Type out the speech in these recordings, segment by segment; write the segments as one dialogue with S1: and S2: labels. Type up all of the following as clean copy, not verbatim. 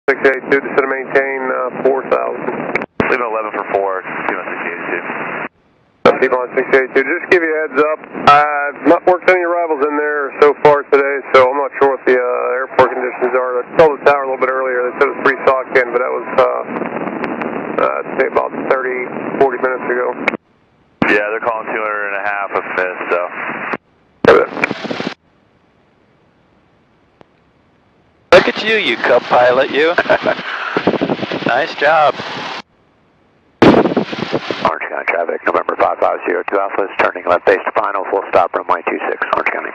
S1: 682, just to maintain 4,000.
S2: Leave 11 for 4, P1 682.
S1: People on 682, just give you a heads up. I've not worked any arrivals in there so far today, so I'm not sure what the airport conditions are. I told the tower a little bit earlier, they said it was pretty socked in, but that was, I'd say about 30, 40 minutes ago.
S2: Yeah, they're calling 200.5 of miss, so.
S3: Look at you, you Cub pilot, you. Nice job.
S4: Orange County traffic, November 5502 Alpha is turning left base to final, full stop, runway 26, Orange County.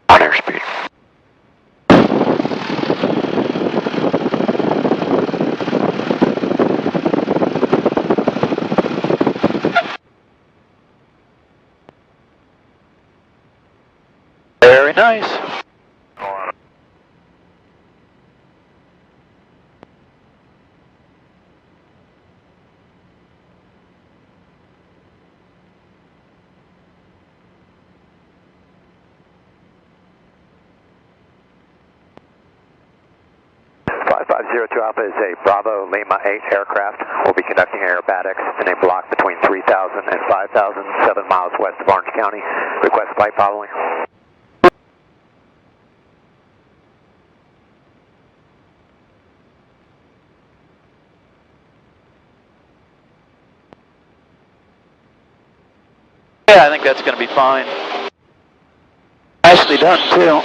S4: On airspeed.
S3: Very nice.
S4: Alpha is a Bravo Lima 8 aircraft. We'll be conducting aerobatics in a block between 3,000 and 5,000, 7 miles west of Orange County. Request flight following.
S3: Yeah, I think that's going to be fine. Nicely done, too.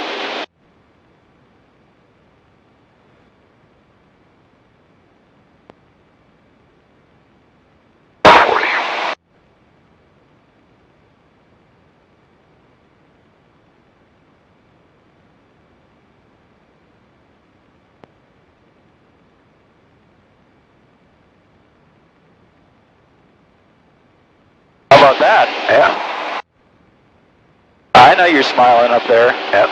S3: How about that?
S4: Yeah.
S3: I know you're smiling up there.
S4: Yep.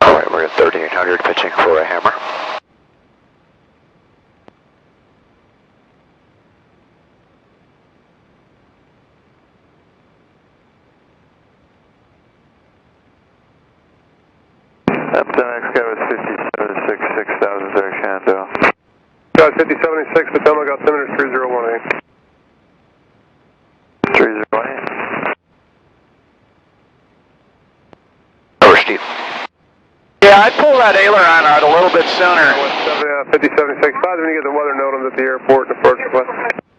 S4: All right, we're at 3800 pitching for a hammer.
S2: Up the next guy was 57.6, 6,000 there, Shando.
S1: Got 5076, Potomac, got 10 minutes 3018.
S2: 308.
S4: Over Steve.
S3: Yeah, I'd pull that aileron out a little bit sooner.
S1: 5076, when you get the weather note at the airport and approach request.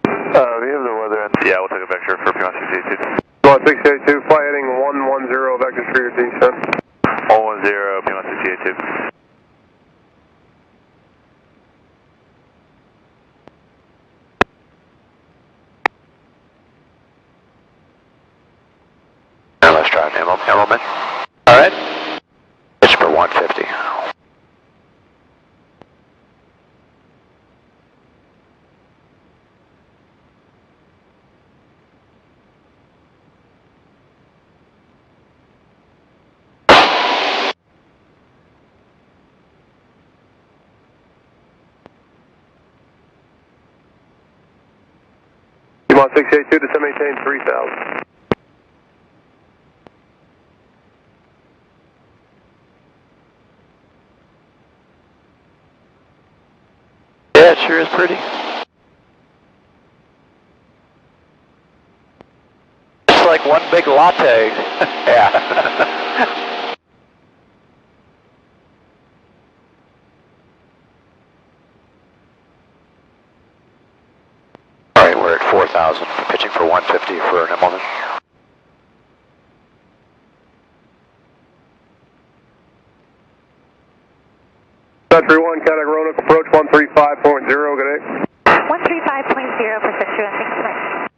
S2: We have the weather in. Yeah, we'll take a vector for P1 682.
S1: Well, 682, fly heading 110, vector for your descent.
S2: 110, P1 682.
S4: Now let's try an Immelmann.
S3: All right.
S4: Pitch for 150.
S1: 682 to maintain 3000.
S3: Yeah, it sure is pretty. It's like one big latte. Yeah.
S4: All right, we're at 4,000, pitching for 150 for an Immelmann.
S1: Country 1, contact Roanoke approach 135.0, good day.
S5: 135.0 for 621, thanks so much.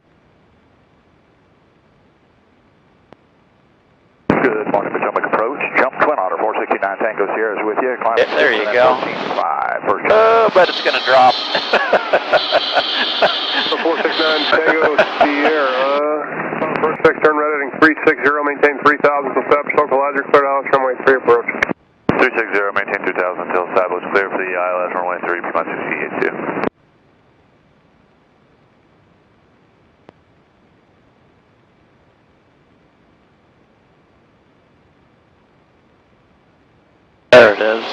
S2: Good morning, Potomac approach. Jump Twin Otter 469 Tango Sierra is with you. Climb
S3: Yeah, there you go.
S2: 14.5 first.
S3: Oh, but it's going to drop.
S1: 469 Tango Sierra. First fix, turn right heading 360, maintain 3000 until established localizer, cleared ILS runway 3 approach.
S2: 360, maintain 2000 until established, clear for the ILS runway 3, P-minus 682.
S3: There it is.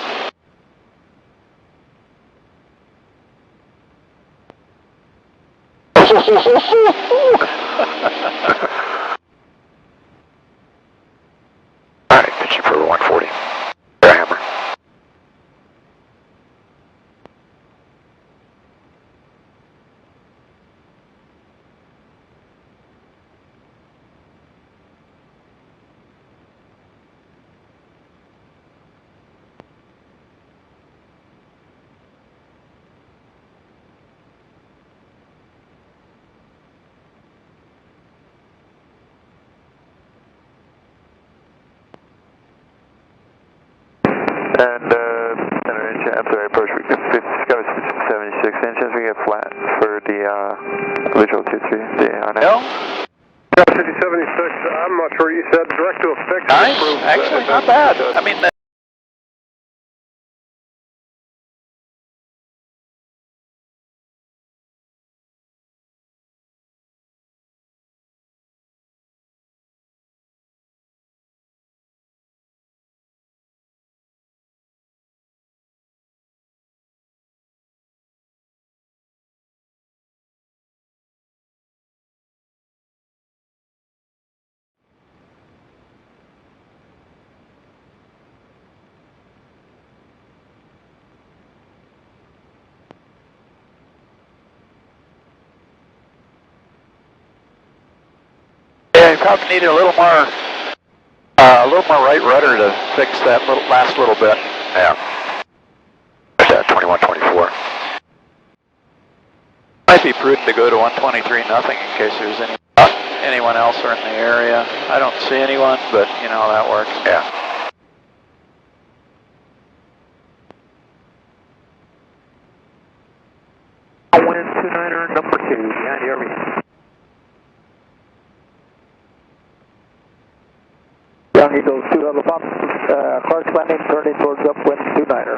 S4: All right, pitching for 140. Hammer.
S2: And center inch, I'm sorry, approach, got a 76 inches, we get flat for the visual 2-3, the
S3: No?
S1: 5076, I'm not sure, you said direct to effect.
S3: Nice. Actually, not bad. I mean, yeah, you probably need a little more right rudder to fix that last little bit.
S4: Yeah. There's that 2124.
S3: Might be prudent to go to 123 nothing in case there's anyone else in the area. I don't see anyone, but you know that works.
S4: Yeah.
S6: Wind 29er, number 2, behind you, everything. Young Eagles, 2 level pump, Clark's landing, turning towards upwind 29er.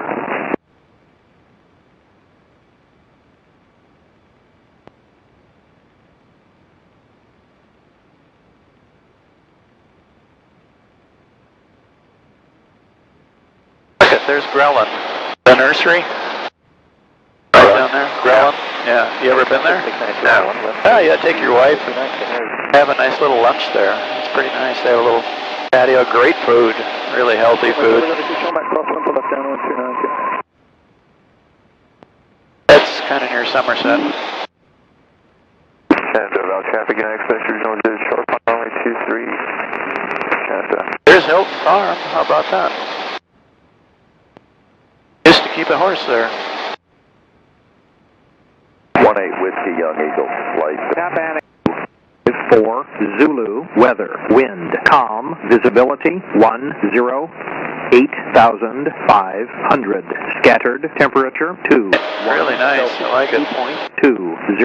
S3: Look at, there's Grelin. The nursery? Right down there, Grelin. Yeah, you ever been there?
S4: No.
S3: Oh, yeah, take your wife and have a nice little lunch there. It's pretty nice. They have a little patio, great food, really healthy food. That's kind of near Somerset.
S2: And about traffic and expect regional is short runway 23.
S3: There's Hilton Farm. How about that? Used to keep a horse there.
S6: 18 Whiskey, Young Eagle, flight. Is 4, Zulu, weather, wind, calm, visibility, 108,500, scattered, temperature, 2.
S3: Really nice, I like it.
S6: 2.20.